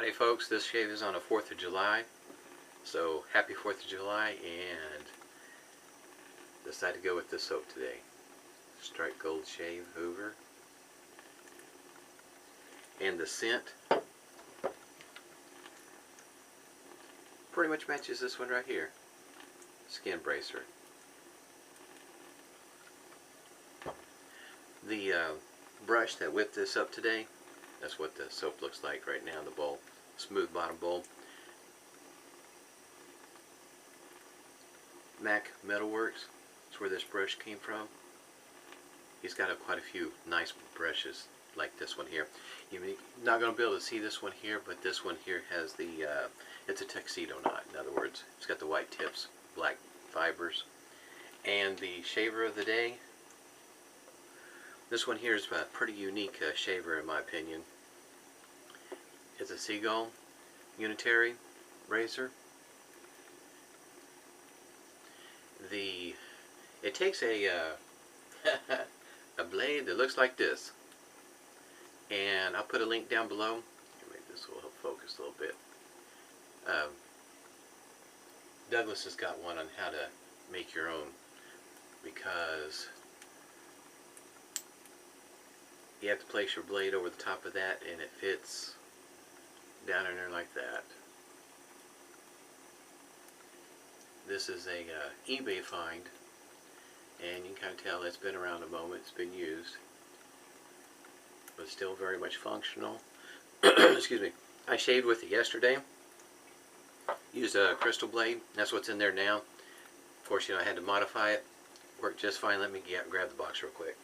Howdy folks, this shave is on the 4th of July, so happy 4th of July, and decided to go with this soap today. Strike Gold Shave Hoover. And the scent pretty much matches this one right here, Skin Bracer. The brush that whipped this up today, that's what the soap looks like right now in the bowl. Smooth bottom bowl. Mac Metalworks, that's where this brush came from. He's got quite a few nice brushes like this one here. You're not going to be able to see this one here, but this one here has the, it's a tuxedo knot. In other words, it's got the white tips, black fibers. And the shaver of the day, this one here is a pretty unique shaver in my opinion. It's a Segal Unitary razor. It takes a a blade that looks like this, and I'll put a link down below. Maybe this will help focus a little bit. Douglas has got one on how to make your own, because you have to place your blade over the top of that and it fits down in there like that. This is a eBay find, and you can kind of tell it's been around a moment, it's been used, but still very much functional. Excuse me. I shaved with it yesterday. Used a crystal blade. That's what's in there now. Of course, I had to modify it. Worked just fine. Let me grab the box real quick.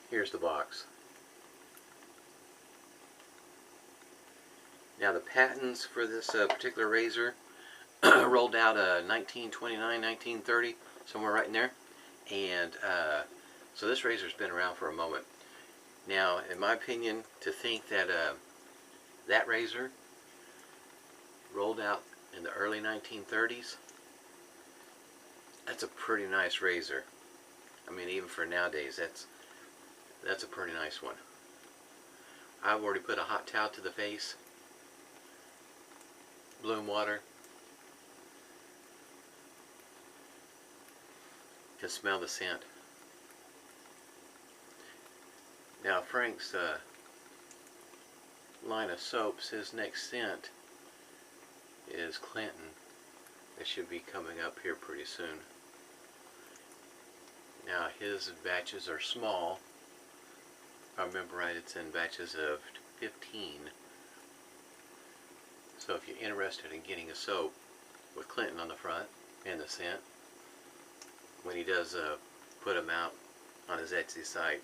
Here's the box. Now the patents for this particular razor rolled out 1929, 1930, somewhere right in there. And so this razor's been around for a moment. Now, in my opinion, to think that that razor rolled out in the early 1930s, that's a pretty nice razor. I mean, even for nowadays, that's a pretty nice one. I've already put a hot towel to the face, bloom water. You can smell the scent. Now Frank's line of soaps, his next scent is Clinton. It should be coming up here pretty soon. Now his batches are small. If I remember right, it's in batches of 15. So if you're interested in getting a soap with Clinton on the front and the scent, when he does put them out on his Etsy site,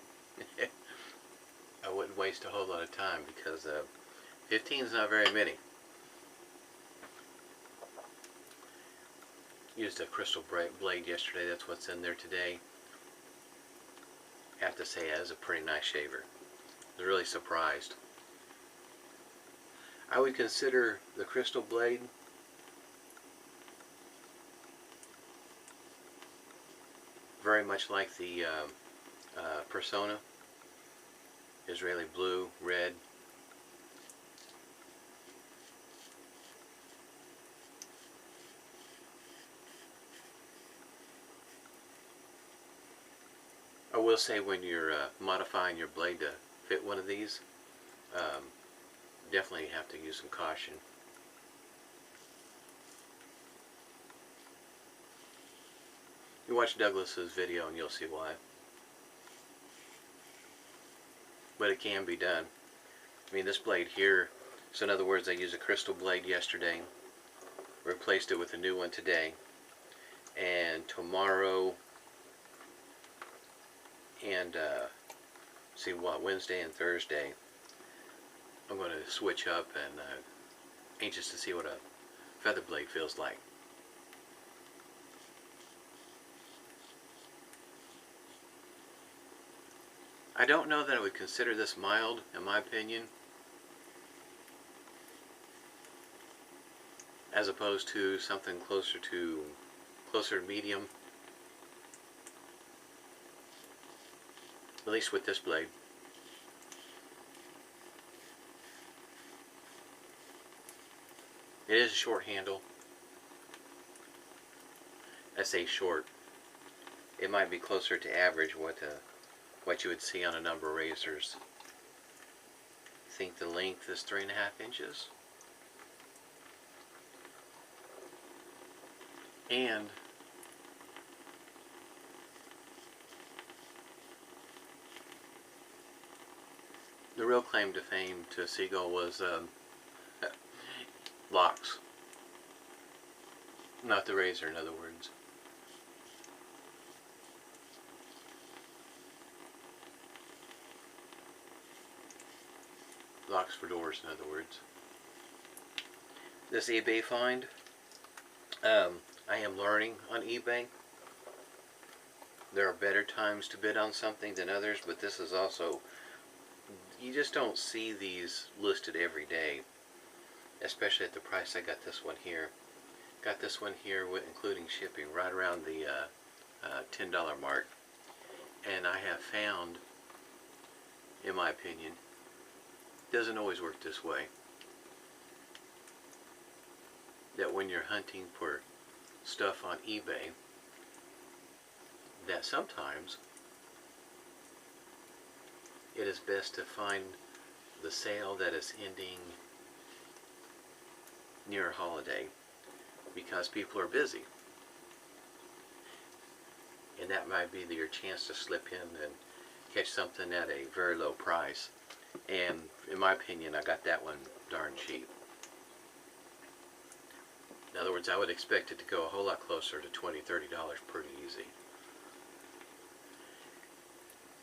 I wouldn't waste a whole lot of time, because 15 is not very many. Used a crystal blade yesterday. That's what's in there today. I have to say, that is a pretty nice shaver. I was really surprised. I would consider the crystal blade very much like the Persona. Israeli blue, red. I will say, when you're modifying your blade to fit one of these, definitely have to use some caution. You watch Douglas's video and you'll see why. But it can be done. I mean, this blade here, so in other words, I used a crystal blade yesterday, replaced it with a new one today, and tomorrow and see what, Wednesday and Thursday, I'm going to switch up, and anxious to see what a feather blade feels like. I don't know that I would consider this mild, in my opinion, as opposed to something closer to medium. At least with this blade. It is a short handle. I say short. It might be closer to average what you would see on a number of razors. I think the length is 3.5 inches. And the real claim to fame to Segal was locks. Not the razor, in other words. Locks for doors, in other words. This eBay find, I am learning on eBay. There are better times to bid on something than others, but this is also, you just don't see these listed every day, especially at the price I got this one here. Got this one here with including shipping right around the $10 mark. And I have found, in my opinion, doesn't always work this way, that when you're hunting for stuff on eBay, that sometimes it is best to find the sale that is ending near a holiday, because people are busy, and that might be your chance to slip in and catch something at a very low price. And in my opinion, I got that one darn cheap. In other words, I would expect it to go a whole lot closer to $20, $30 pretty easy.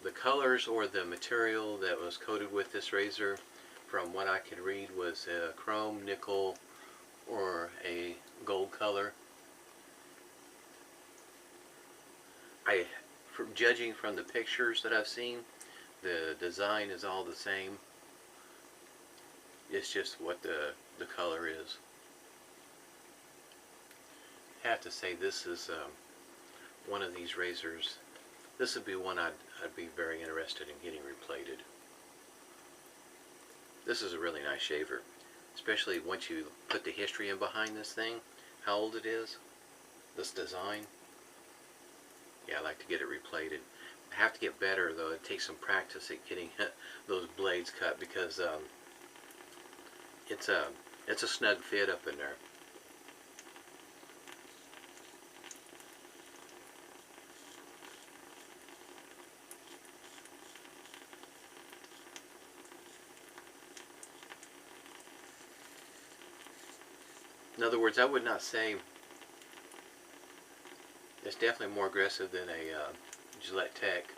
The colors or the material that was coated with this razor, from what I could read, was a chrome, nickel, or a gold color. From judging from the pictures that I've seen, the design is all the same. It's just what the color is. I have to say, this is one of these razors. This would be one I'd be very interested in getting replated. This is a really nice shaver, especially once you put the history in behind this thing, how old it is, this design. Yeah, I like to get it replated. I have to get better though. It takes some practice at getting those blades cut, because it's a snug fit up in there. In other words, I would not say it's definitely more aggressive than a Gillette Tech.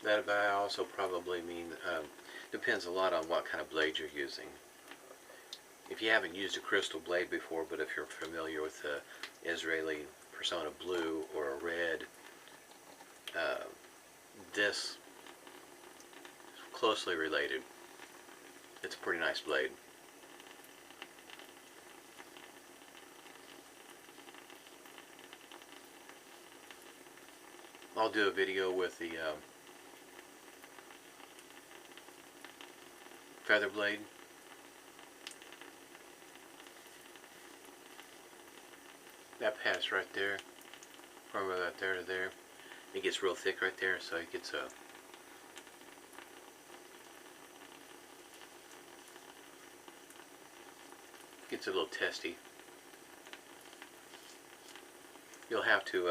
That I also probably mean depends a lot on what kind of blade you're using. If you haven't used a crystal blade before, but if you're familiar with the Israeli Persona Blue or a red, this is closely related. It's a pretty nice blade. I'll do a video with the feather blade. That pass right there, from about there to there, it gets real thick right there, so it gets a little testy. You'll have to,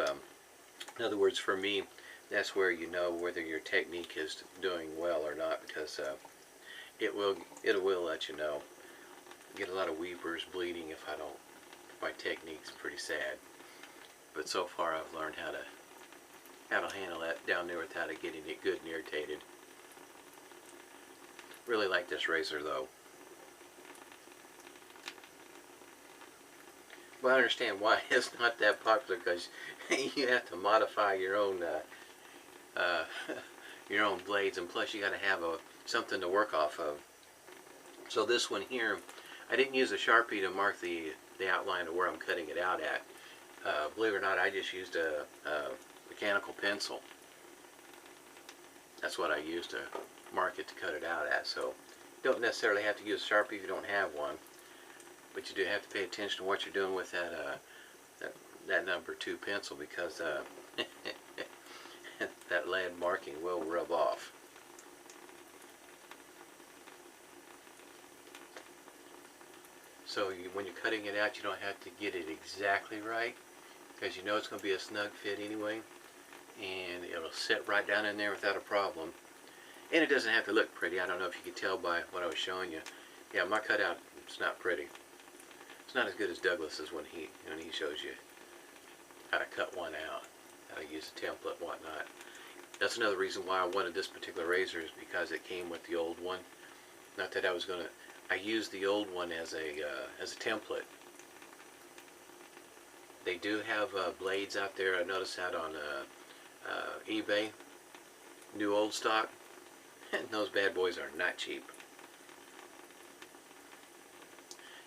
in other words, for me, that's where you know whether your technique is doing well or not, because it will let you know. Get a lot of weepers, bleeding if I don't. My technique's pretty sad, but so far I've learned how to handle that down there without it getting it good and irritated. Really like this razor though. But I understand why it's not that popular, because you have to modify your own your own blades, and plus you got to have something to work off of. So this one here, I didn't use a Sharpie to mark the outline of where I'm cutting it out at. Believe it or not, I just used a mechanical pencil. That's what I used to mark it, to cut it out at. So you don't necessarily have to use a Sharpie if you don't have one, but you do have to pay attention to what you're doing with that number 2 pencil, because that lead marking will rub off. So when you're cutting it out, you don't have to get it exactly right, because you know it's going to be a snug fit anyway, and it'll sit right down in there without a problem. And it doesn't have to look pretty. I don't know if you could tell by what I was showing you. Yeah, my cutout, it's not pretty. It's not as good as Douglas's when he shows you how to cut one out, how to use a template and whatnot. That's another reason why I wanted this particular razor, is because it came with the old one. Not that I was going to, I used the old one as a template. They do have blades out there. I noticed that on eBay, new old stock, and those bad boys are not cheap.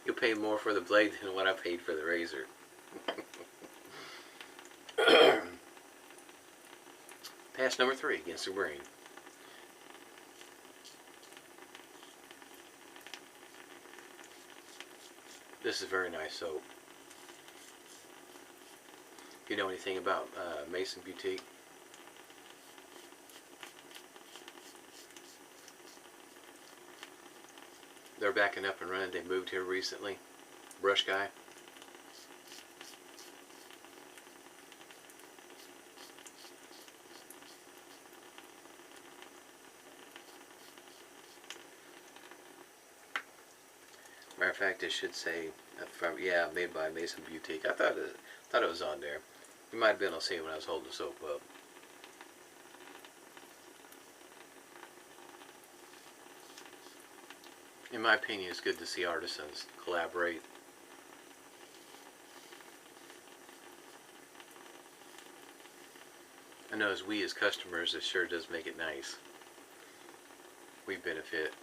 You'll pay more for the blade than what I paid for the razor. Pass number 3 against the grain. This is very nice soap. If you know anything about Mason Boutique, they're backing up and running. They moved here recently. Brush Guy. Matter of fact, it should say, yeah, made by Mason Boutique. I thought it was on there. You might have been able to see it when I was holding the soap up. In my opinion, it's good to see artisans collaborate. I know as we as customers, it sure does make it nice. We benefit.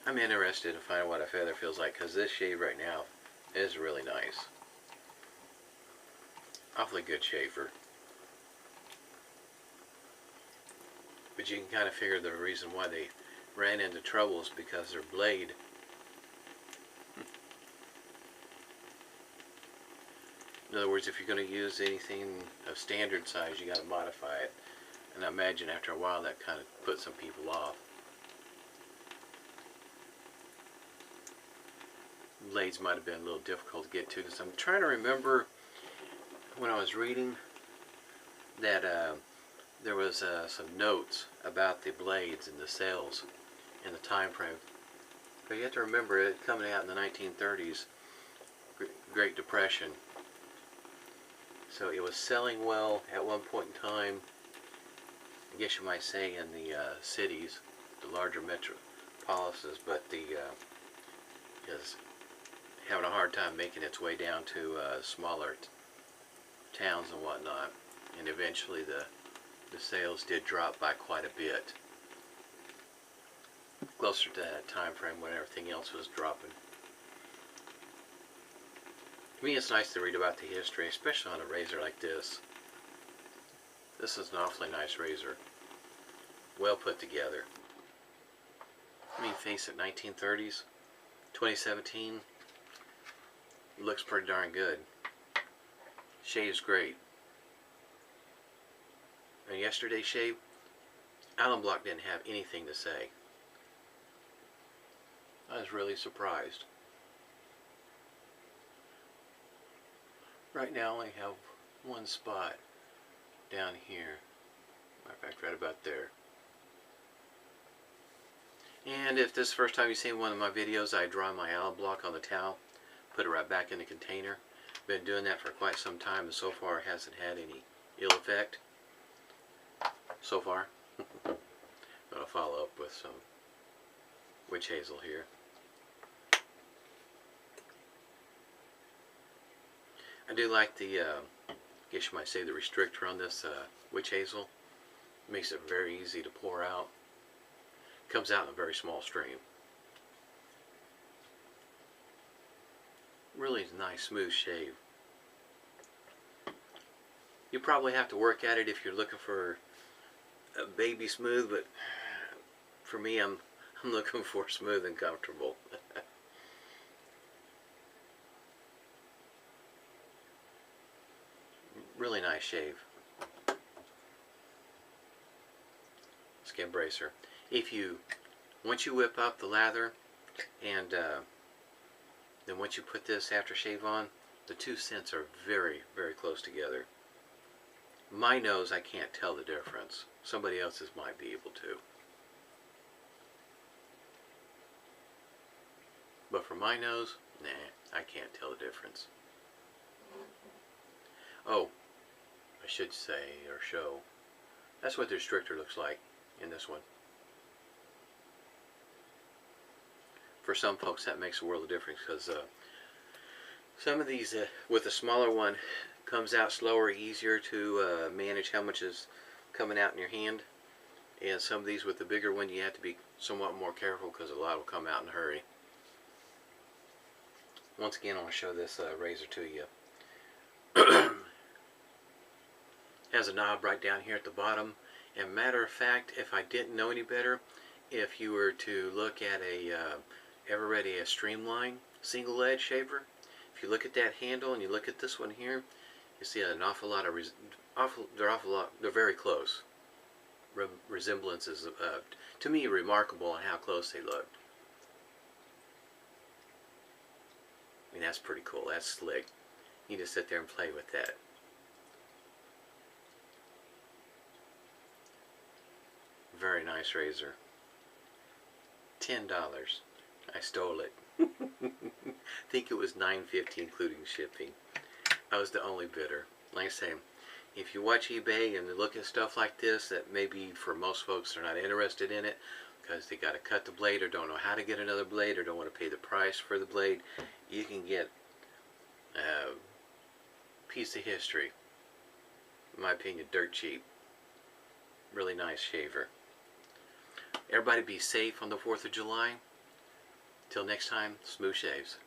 I'm interested to find out what a feather feels like, because this shave right now is really nice. Awfully good shaver. But you can kind of figure the reason why they ran into trouble is because their blade in other words, if you're going to use anything of standard size, you got to modify it. And I imagine after a while that kind of put some people off. Blades might have been a little difficult to get to, because I'm trying to remember when I was reading that there was some notes about the blades and the sales and the time frame. But you have to remember it coming out in the 1930s, Great Depression. So it was selling well at one point in time, I guess you might say in the cities, the larger metropolises, but is having a hard time making its way down to smaller towns and whatnot, and eventually the sales did drop by quite a bit, closer to that time frame when everything else was dropping. To me, it's nice to read about the history, especially on a razor like this. This is an awfully nice razor, well put together. I mean, face it, 1930s, 2017. Looks pretty darn good. Shaves great. And yesterday's shave, Alum Block didn't have anything to say. I was really surprised. Right now I only have one spot down here. Matter of fact, right about there. And if this is the first time you've seen one of my videos, I dry my Alum Block on the towel, put it right back in the container. Been doing that for quite some time, and so far it hasn't had any ill effect. So far. I'll follow up with some witch hazel here. I do like the, I guess you might say, the restrictor on this witch hazel. Makes it very easy to pour out. Comes out in a very small stream. Really nice smooth shave. You probably have to work at it if you're looking for a baby smooth, but for me, I'm looking for smooth and comfortable. Really nice shave. Skin bracer. Once you whip up the lather, and then once you put this aftershave on, the two scents are very, very close together. My nose, I can't tell the difference. Somebody else's might be able to. But for my nose, nah, I can't tell the difference. Oh, I should say, or show, that's what the restrictor looks like in this one. For some folks that makes a world of difference, because some of these with a smaller one comes out slower, easier to manage how much is coming out in your hand, and some of these with the bigger one you have to be somewhat more careful because a lot will come out in a hurry. Once again, I want to show this razor to you. Has a knob right down here at the bottom, and matter of fact, if I didn't know any better, if you were to look at ever read a Streamline single edge shaver, if you look at that handle and you look at this one here, you see an awful lot of they're very close. Resemblance is to me remarkable on how close they look. I mean, that's pretty cool. That's slick. You just sit there and play with that. Very nice razor. $10. I stole it. I think it was $9.50 including shipping. I was the only bidder. Like I say, if you watch eBay and look at stuff like this, that maybe for most folks they're not interested in it because they got to cut the blade or don't know how to get another blade or don't want to pay the price for the blade, you can get a piece of history. In my opinion, dirt cheap. Really nice shaver. Everybody be safe on the 4th of July. Till next time, smooth shaves.